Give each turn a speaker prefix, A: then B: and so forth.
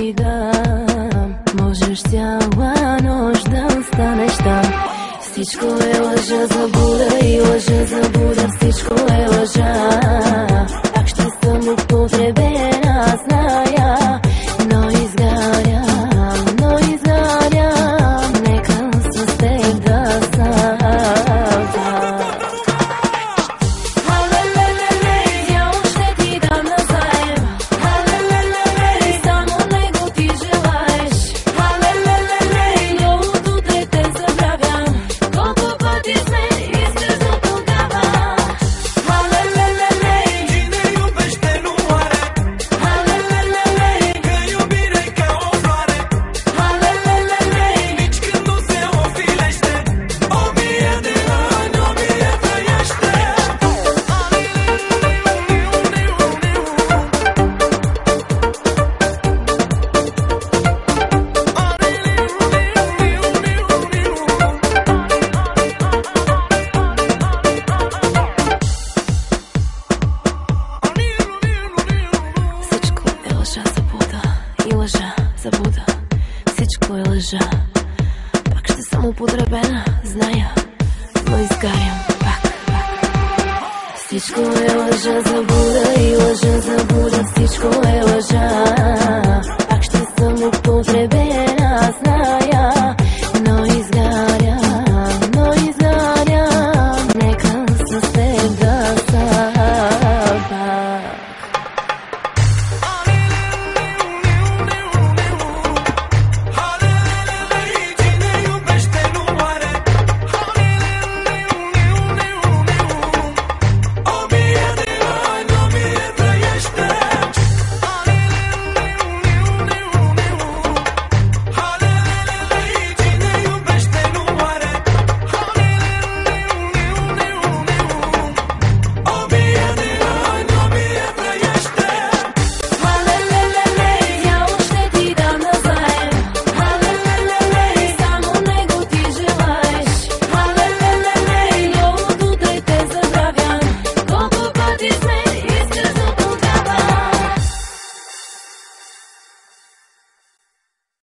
A: ти дам. Можеш цяла нощ да останеш там. Всичко е лъжа, заблуда и лъжа, заблуда. Всичко е лъжа. Пак ще съм употребена, зная. Но изгарям, нека с теб да съм. Заблуда, всичко е лъжа. Пак ще съм употребена, зная, но изгарям пак. Всичко е лъжа, заблуда и лъжа, заблуда. Всичко е лъжа.